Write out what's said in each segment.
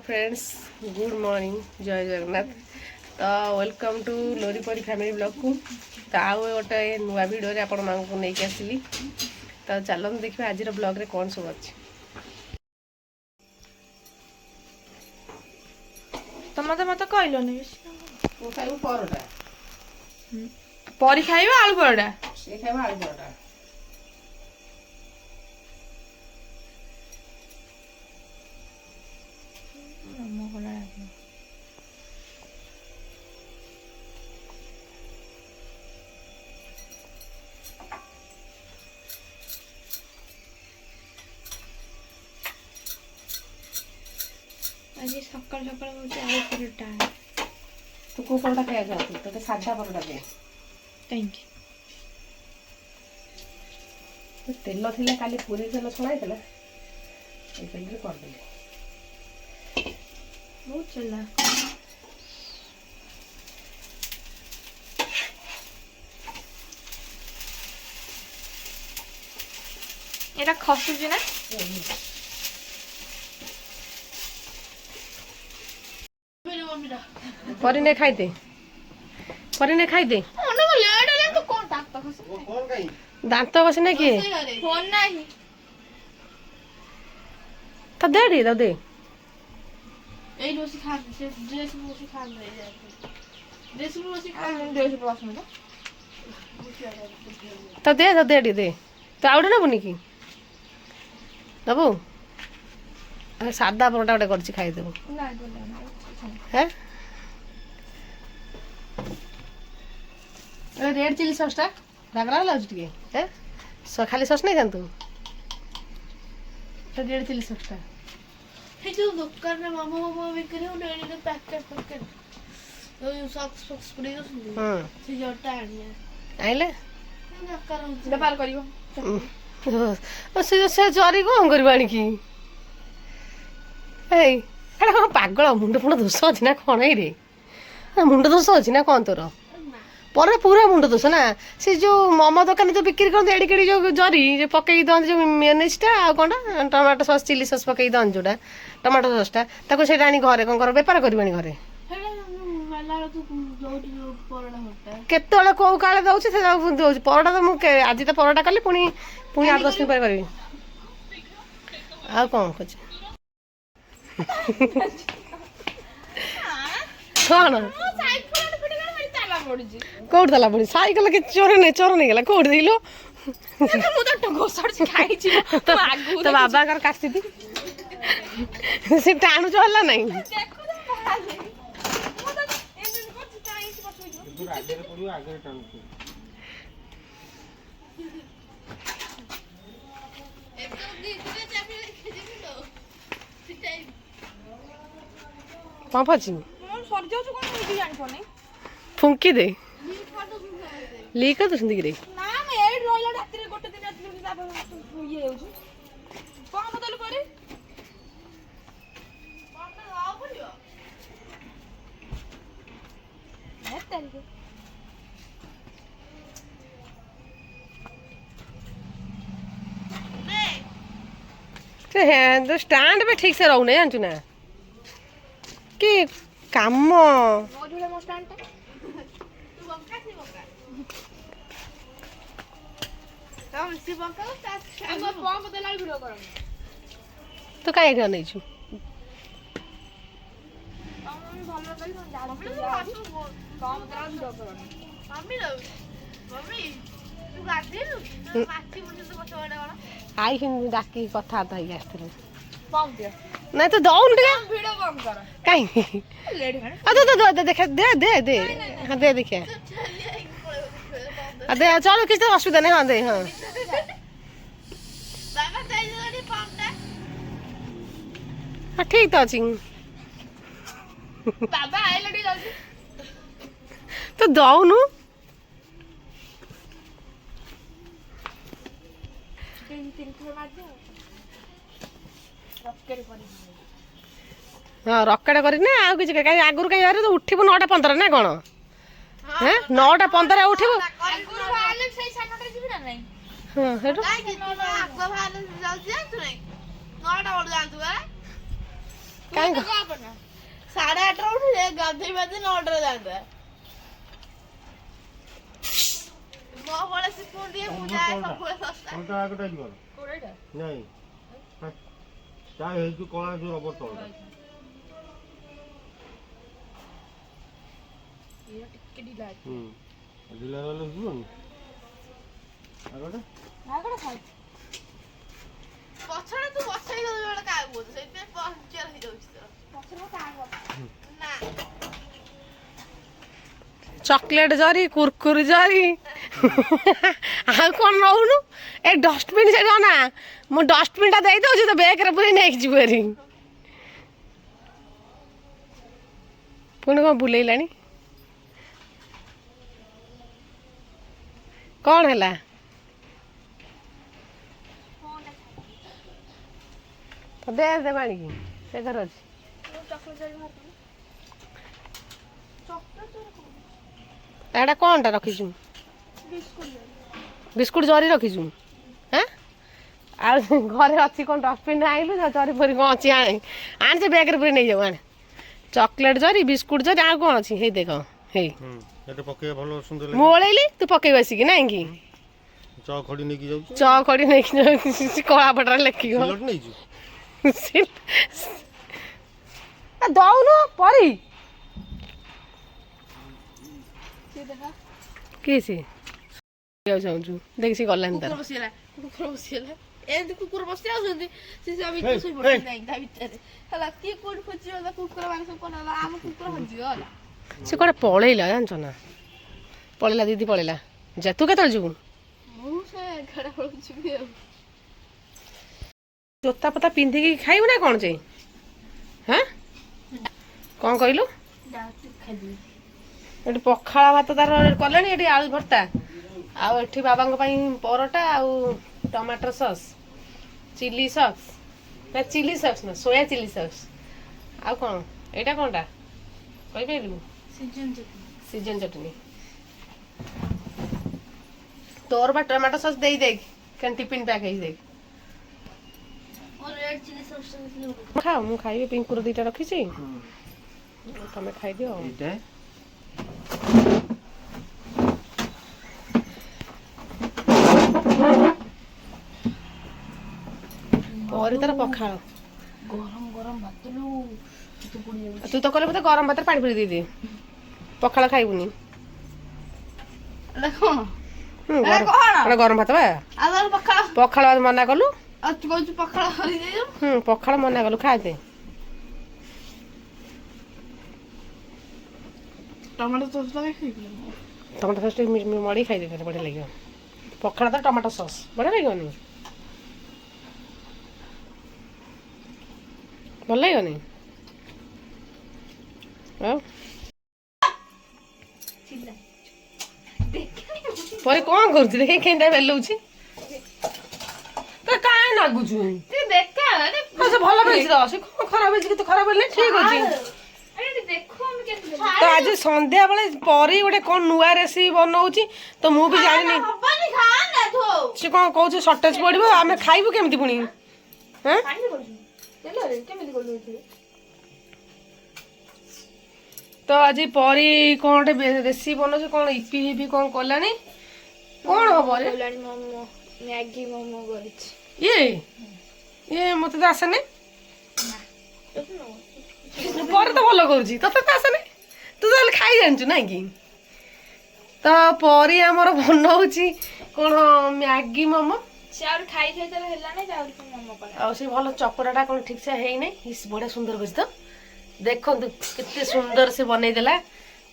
Friends good morning जय जगन्नाथ। तो welcome to लोरीपरी family blog को। तो आउ गोटे नुआ भिडियो आपण मानक नहीं आसली। तो चलते देखिए आज ब्लॉग रे कौन सब अच्छे। तमते मत कहलोनी तू खाइबू परोटा परी खाइबा आलू परोटा से खाइबा आलू परोटा। आज सकाल सकाल मुझे आलू परोटा तू को परोटा खाया चाहती तो साधा परोटा दे। थैंक तेल थिला काली पूरी तेल छणाई थिला ए तेल रे कर देले बहुत चला एटा खसुजी ना परी ने खाई दे परी ने खाई दे दांत बस ना कि फोन नहीं तो दे दी तो दे এই রসি খান সে ড্রেস রসি খান হয়ে যায় ড্রেস রসি খান ড্রেস বস में तो दे दी दे तो आउटे नबु नि कि नबु अरे सादा परोटा गोटे करछि खाई देबु ना बोला हैं अरे रेड चिली सॉस टा रागरा लाउछ टिके हैं सो खाली सॉस नहीं खान्तु तो रेड चिली सॉस टा हे जो दुकान में मामा बिक्री हो ने पैकेट तो सॉक्स स्प्रे तो सुन से जोटा आने आइले ना करो व्यापार करियो से जरी कौन करवाणी कि ए एटा कौन पागल मुंड फुंड दोष अच्छी ना कौन रे मुंड दोष अच्छी ना कौन तोर पर पूरा मुंड दोष ना से जो मोमो दुकान जो बिक्री करते एड़ी केड़ी जो जरी जो पकई दन जो मेयोनेज टा आ कोनटा टमाटो सॉस चिली सॉस पकई दन जोटा टमाटो सॉस टा ताको सेटा आनी घरे कोन कर व्यापार करबानी घरे केतले कौ काले दउछि से दउछि परोटा तो मु आज तो परोटा कली पुनी पुनी 8-10 दिन पर करबी आ कोन खोज कोन कोड तला पड़ी साइकिल के चोर नहीं गला कोड दिलो मु तो घोसड़ खाई छी तो बाबा कर कासी दी से टाणु चला नहीं आगे पड़ियो आगे टाणु कौन पची सर जाऊ कोन नहीं जानि पने फुंकी दे लीक तो सुंदी रे ना मैं एड रोइला रात रे गोटे दिन आती ये होची कोन बदल करे कोन आ पड़ियो है तरीके तो स्टैंड पे ठीक से रहू नहीं जानचु ना कि काम मौजूदा मो स्टैंड तू बंका सी बंका हम सी बंका हम पंप देला वीडियो करम तो काहे रे नहीं छु हम भलो करी हम जाड़ कम देला वीडियो करम मम्मी तू गादिलु माछी मुझे तो बचवाडा वाला आई हिन डाकी कथा त ही आस्थिलु पंप दे नहीं तो दौन टिके वीडियो बंद कर काई लेट है आ तो देख दे हां दे देखिए आ दे चलो किछ तो असुविधा नहीं हां दे हां बाबा दे जल्दी पंप दे हां ठीक तो अछि बाबा आइले डी जल्दी तो दौनु तीन थोड़ा मार दे रॉकेट पड़ी हाँ रकेट करना आउ कि आगुरी कहीं तो उठू 9:15 ना कौन हैं 9:15 उठू କାଇଁ ତ ଯାବ ନା 8:30 ଉଠିଲେ ଗାଧେଇ ବାଧେଇ 9ଟାରେ ଯାଆନ୍ତା ମୋ ବଳେ ସେ ପୁଣି ଟିକେ ମୁଁ ଯାଏ ସବୁବେଳେ ସସ୍ତା କୋଉଟା ଆଗଟା ଯିବ କୋଉଟା ନାଇଁ ଚା ହେଇଛୁ କଳା ଯୋଉ ରବର ତଳ ଇଏ ଟିକେ ଢିଲା ଢିଲା ରହିଲେ ଯିବନି ଆଗଟା ଖାଇ ପଛରେ ତୁ ବସେଇ ଦଉଛୁ ଗୋଟେ କାହାକୁ କହୁଛୁ ସେଇଥିପାଇଁ ପଞ୍ଚର ହେଇଯାଉଛି ତୋର ପଛରେ ମୁଁ କାହାକୁ ନା ଚକଲେଟ ଜରି କୁରକୁରି ଜରି ଆଉ କଣ ନଉନୁ ଏ ଡଷ୍ଟବିନ୍ ସେଠି ନା ମୁଁ ଡଷ୍ଟବିନ୍ ଟା ଦେଇ ଦଉଛି ତ ବ୍ୟାଗରେ ପୁରେଇ ନେଇକି ଯିବୁ ଏରି ପୁଣି କଣ ବୁଲେଇଲାଣି କଣ ହେଲା ତ ଦେ ଆଣିକି ସେ ଘରେ ଅଛି ଚକଲେଟ ଜରି ବାହାର ଚକଲେଟ ଜରି ଏଇଟା କ'ଣଟା ରଖିଛୁ ବିସ୍କୁଟ ଜରି ରଖିଛୁ ହଁ ଆଉ ଘରେ ଅଛି କ'ଣ ଡଷ୍ଟବିନ୍ ଆଣିଲୁ ଜରି ଫରି କ'ଣ ଅଛି ଆଣେ ଆଣେ ସେ ବ୍ୟାଗରେ ପୁରେଇ ନେଇଯାଉ ଆଣେ ଚକଲେଟ ଜରି ବିସ୍କୁଟ ଜରି ଆଉ କ'ଣ ଅଛି ହେଇ ଦେଖ ହେଇ ଏଟା ପକେଇବା ଭଲ ସୁନ୍ଦର ମୁଁ ଓଳେଇଲି ତୁ ପକେଇବୁ ଆସିକି ନାଇଁ କି ଚ ଖଡି ନେଇକି ଯାଉଛୁ ଚ ଖଡି ନେଇକି ଯାଉଛି କଳା ପଟାରେ ଲେଖିବ ସିଲଟ ନେଇଛୁ ଦଉନୁ ପରି କିଏ ସେ ଚାହୁଁଛୁ ଦେଖି ସେ ଗଲାନି ତାର କୁକୁର ବସିଗଲା ଏମିତି କୁକୁର ବସି ଯାଉଛନ୍ତି ସେ ଭିତରେ ଶୋଇ ପଡୁଛନ୍ତି ନାଇଁ ତା ଭିତରେ ହେଲା କିଏ କୋଉଠି ଖୋଜିବ ତା କୁକୁର ମାନେ ସବୁ କଣ ହେଲା ଆମ କୁକୁର ଖୋଜିବ ହେଲା ସେ କୁଆଡେ ପଳେଇଲା ଜାଣିଛ ନା ପଳେଇଲା ଦିଦି ପଳେଇଲା ଯା ତୁ କେତେବେଳେ ଯିବୁ ମୁଁ ସେ 11 ବେଳକୁ ଯିବି ଆଉ ଜୋତା ପତା ପିନ୍ଧିକି ଖାଇବୁ ନା କ'ଣ ଯେ ହଁ କ'ଣ କହିଲୁ ଏଠି ପଖାଳ ଭାତ ତାର କଲେଣି ଏଠି ଆଳୁ ଭର୍ତ୍ତା ଆଉ ଏଠି ବାବାଙ୍କ ପାଇଁ ପରଟା ଆଉ ଟମାଟୋ ସସ୍ ଚିଲି ସସ୍ ନା ଚିଲି ସସ୍ ନା ସୋୟା ଚିଲି ସସ୍ ଆଉ କ'ଣ ଏଇଟା କ'ଣଟା କହିପାରିବୁ ସିଜନ ଚଟଣି ତୋର ବା ଟମାଟୋ ସସ୍ ଦେଇ ଦେଖ କେନ୍ ଟିଫିନ୍ ପ୍ୟାକ୍ ହେଇ ଦେଖ ଖାଅ ମୁଁ ଖାଇବି ପିଙ୍କୁର ଦୁଇଟା ରଖିଛି ତମେ ଖାଇଦିଅ ପରେ ତାର ପଖାଳ ଗରମ ଭାତ ତୁ ତ କହିଲେ ବୋଧେ ଗରମ ଭାତରେ ପାଣି ପୁରେଇ ଦେଇଦେ ପଖାଳ ଖାଇବୁନି ଗରମ ଭାତ ବା ପଖାଳ ମନା କଲୁ ପଖାଳ ମନା କଲୁ ଖାଇଦେ ଟମାଟୋ ସସ୍ ମଡ଼ିକି ଖାଇଦେ ବଢ଼ିଆ ଲାଗିବ ପଖାଳ ତ ଟମାଟୋ ସସ୍ ବଢ଼ିଆ ଲାଗିବନି ଭଲ ଲାଗିବନି ଆଉ ପରେ କ'ଣ କରୁଛି ଦେଖି କେନ୍ତା ବେଲଉଛି ତ କାଇଁ ଲାଗୁଛୁ ଭଲ ହେଇଛି ତ ସେ କ'ଣ ଖରାପ ହେଇଛି କିନ୍ତୁ ଖରାପ ହେଲେ ଠିକ ଅଛି ତ ଆଜି ସନ୍ଧ୍ୟା ବେଳେ ପରି ଗୋଟେ କ'ଣ ନୂଆ ରେସିପି ବନଉଛି ତ ମୁଁ ବି ଜାଣିନି ସେ କ'ଣ କହୁଛି ସର୍ଟେଜ ପଡ଼ିବ ଆମେ ଖାଇବୁ କେମିତି ପୁଣି ତ ଆଜି ପରି କ'ଣ ଗୋଟେ ରେସିପି ବନଉଛି କ'ଣ ଇପି ହିପି କ'ଣ କଲାଣି କ'ଣ ହବ ମ୍ୟାଗି ମୋମୋ କରିଛି ଇଏ ମତେ ତ ଆସେନି ପରେ ତ ଭଲ କରୁଛି ତତେ ତ ଆସେନି ତୁ ତାହେଲେ ଖାଇ ଜାଣିଛୁ ନାଇଁ କି ତ ପରି ଆମର ବନଉଛି କ'ଣ ମ୍ୟାଗି ମୋମୋ ଆଉ ସେ ଭଲ ଚକଡ଼ାଟା କ'ଣ ଠିକ ସେ ହେଇନାହିଁ ବଢ଼ିଆ ସୁନ୍ଦର କରିଛି ତ ଦେଖନ୍ତୁ କେତେ ସୁନ୍ଦର ସେ ବନେଇଦେଲା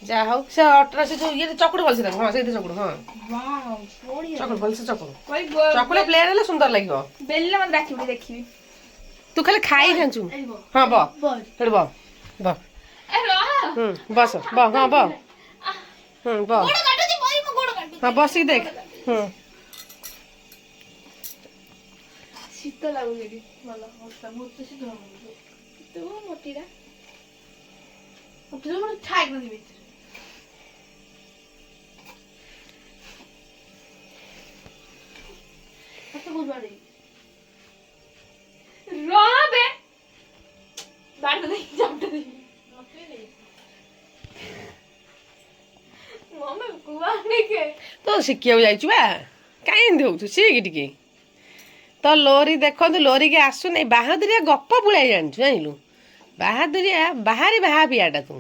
ଯାହା ହଉ ସେ ଅଟରା ସେ ଯୋଉ ଇଏ ଚକୁడు ଭଲସେ ଦେଖ ହଁ ସେଇଠି ଚକୁడు ହଁ ଚକୁడు ଭଲସେ ଚକୁడు ଚକୁଡା ପ୍ଲେନ୍ ହେଲେ ସୁନ୍ଦର ଲାଗିବ ଦେଖିବି ତୁ ଖାଲି ଖାଇ ଜାଣିଛୁ ହଁ ସେଠି ବସ ହଁ ବସିକି ଦେଖ ଶୀତ ଲାଗୁଛି ଭଲ ବହୁତ ଶୀତ ମୋଟିଟା ଠାଇ ଭିତରେ ବାଡ଼ି ତ ଶିଖିବାକୁ ଯାଇଛୁ ବା କାହିଁ ଏମିତି ହଉଛୁ ଶିଖି ଟିକେ ତ ଲୋରି ଦେଖନ୍ତୁ ଲୋରିକି ଆସୁନି ବାହାଦୁରିଆ ଗପ ବୁଳାଇ ଜାଣିଛୁ ଜାଣିଲୁ ବାହାଦୁରିଆ ବାହାରି ବାହା ପିଆଟା ତୁ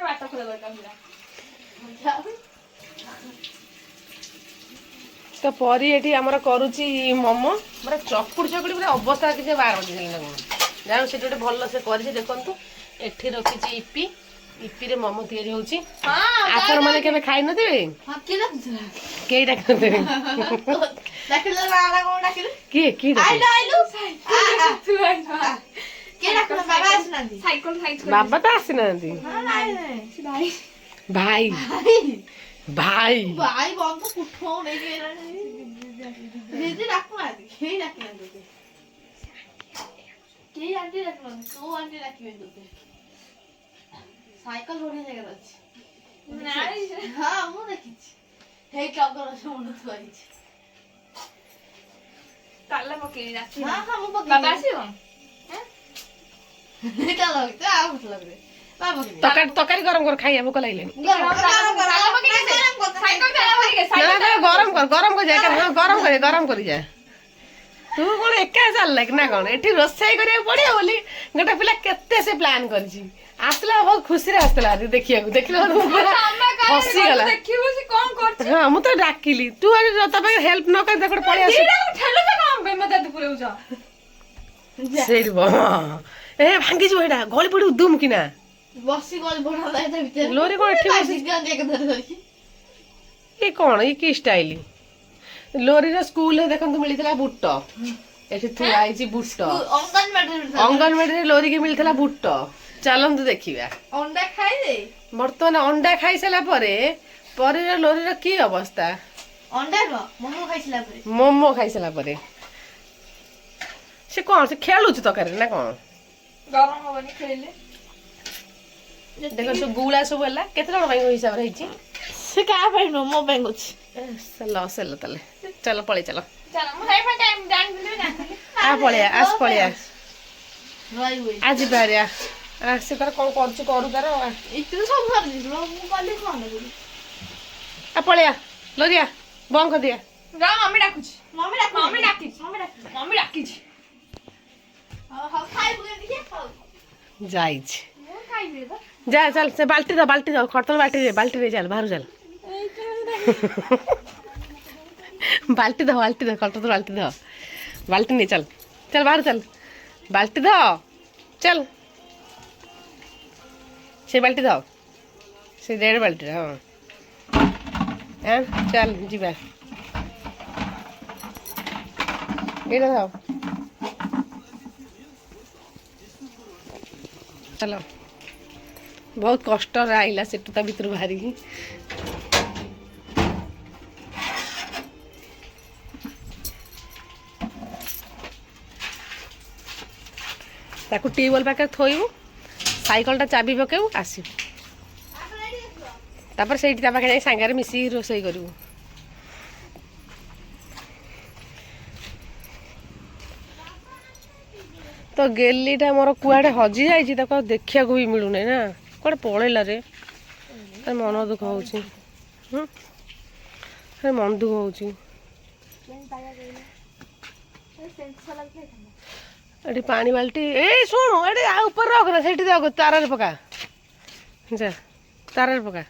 ବାଟ ଖୋଲା ଦରକାର ତ ପରି ଏଠି ଆମର କରୁଛି ମୋମୋ ପୁରା ଚକୁଡ଼ି ଚକୁଡ଼ି ପୁରା ଅବସ୍ଥା କିଛି ବାରନ୍ତି ହେଲେ ନା କଣ ଯାହା ସେଠି ଗୋଟେ ଭଲ ସେ କରିଛି ଦେଖନ୍ତୁ ଏଠି ରଖିଛି ଇପିରେ ମୋମୋ ତିଆରି ହଉଛି ଆପଣ ମାନେ କେବେ ଖାଇନଥିବେ କେହି ଡାକିନଥିବେ କିଏ କିଏ ବାବା ତ ଆସିନାହାନ୍ତି ଭାଇ ଭାଇ ଭାଇ ବନ୍ଧୁ କୁଠ ନେଇକି ଦିଦି ଡାକୁନାହାନ୍ତି କେହି ଡାକିନାହାନ୍ତି କେହି ଆଣ୍ଟି ଡାକୁନାହାନ୍ତି କୋଉ ଆଣ୍ଟି ଡାକିବେ ତୋତେ ସାଇକେଲ ବଢିଆ ଜାଗାରେ ଅଛି ହଁ ମୁଁ ଦେଖିଛି ହେଇ ଟଗର ମୁଣ୍ଡ ଥୁଆ ହେଇଛି ତାଲା ପକେଇନି ରାତି ହଁ ହଁ ମୁଁ ପକେଇନି ବାବା ଆସିବ ଏଟା ଲଗେଇ ଆଉ ଭୂତ ଲଗେଇ ତରକାରୀ ଗରମ କର ଖାଇବା ଭୋକ ଲାଗିଲାଣି ଗରମ କରି ଯା ତୁ କଣ ଏକା ଚାଲିଲା କି ନା କଣ ଏଠି ରୋଷେଇ କରିବାକୁ ପଡିବ ବୋଲି ଗୋଟେ ପିଲା କେତେ ସେ ପ୍ଲାନ୍ କରିଛି ଆସିଲା ବହୁତ ଖୁସିରେ ଆସିଥିଲା ଦେଖିବାକୁ ଦେଖିଲା ହସିଗଲା ହଁ ମୁଁ ତ ଡାକିଲି ତୁ ତା ପାଇଁ ହେଲ୍ପ ନ କରି ଗୋଟେ ପଳେଇ ଆସ ସେଇଠି ଏ ଭାଙ୍ଗିଯିବ ଏଇଟା ଗଳି ପଡିବ ଦୁମ୍ କିନା ବସି ଗଳି ପଡା ଭିତରେ ଲୋରି କଣ ଏଠି ଏ କଣ ଏ କି ଷ୍ଟାଇଲ ଲୋରିର ସ୍କୁଲରେ ଦେଖନ୍ତୁ ମିଳିଥିଲା ବୁଟ ଏଠି ଥୁଆ ହେଇଛି ବୁଟ ଅଙ୍ଗନବାଡିରେ ଲୋରିକି ମିଳିଥିଲା ବୁଟ ଚାଲନ୍ତୁ ଦେଖିବା ଅଣ୍ଡା ଖାଇଦେ ବର୍ତ୍ତମାନ ଅଣ୍ଡା ଖାଇସାରିଲା ପରେ ପରିର ଲୋରିର କି ଅବସ୍ଥା ମୋମୋ ଖାଇସାରିଲା ପରେ ସେ କଣ ସେ ଖେଳୁଛି ତରକାରୀ ନା କଣ ଗରମ ହବନି ଖେଳିଲେ ଦେଖନ୍ତୁ ଗୁଳା ସବୁ ହେଲା କେତେ ଜଣ ପାଇଁ ହିସାବରେ ହେଇଛି ସେ କାହା ପାଇଁ ନୁହଁ ମୋ ପାଇଁ ଅଛି ଲସ୍ ହେଲା ତାହେଲେ ଚାଲ ପଳେଇ ଚାଲ ପଳେଇଆ ଆଜି ବାହାରିଆ ସେ ତାର କଣ କରୁଛି କରୁ ତାର ପଳେଇଆ ଲୋରିଆ ବନ୍ଦ କରିଦିଆ ମମି ଡାକୁଛି ଯାଇଛି ଯା ଚାଲ ସେ ବାଲ୍ଟି ଦାও ଖଟତଳ ବାଲ୍ଟି ରେ ଚାଲ ବାହାରୁ ଚାଲ ବାଲ୍ଟି ଦାও ଖଟତଳ ବାଲ୍ଟି ଦାও ବାଲ୍ଟି ନେଇ ଚାଲ ଚାଲ ବାହାରୁ ଚାଲ ବାଲ୍ଟି ଦାও ଚାଲ ସେ ବାଲ୍ଟି ଦାও ସେ ଦେଢ଼ ବାଲ୍ଟିରେ ହଁ ଚାଲ ଯିବା ଏଇଟା ଦାও ଚାଲ ବହୁତ କଷ୍ଟରେ ଆଇଲା ସେଠୁ ତା ଭିତରୁ ବାହାରିକି ତାକୁ ଟ୍ୟୁବୱେଲ୍ ପାଖରେ ଥୋଇବୁ ସାଇକେଲଟା ଚାବି ପକେଇବୁ ଆସିବୁ ତାପରେ ସେଇଠି ତା ପାଖରେ ଯାଇ ସାଙ୍ଗରେ ମିଶିକି ରୋଷେଇ କରିବୁ ତ ଗେଲିଟା ମୋର କୁଆଡ଼େ ହଜି ଯାଇଛି ତାକୁ ଆଉ ଦେଖିବାକୁ ବି ମିଳୁନି ନା କୁଆଡ଼େ ପଳେଇଲା ରେ ମନ ଦୁଃଖ ହେଉଛି ମନ ଦୁଃଖ ହେଉଛି ଏଠି ପାଣି ବାଲ୍ଟି ଏଇ ଶୁଣୁ ଏଠି ଆଉ ଉପରେ ରଖ ନା ସେଇଠି ତାରରେ ପକା ଯା ତାରରେ ପକା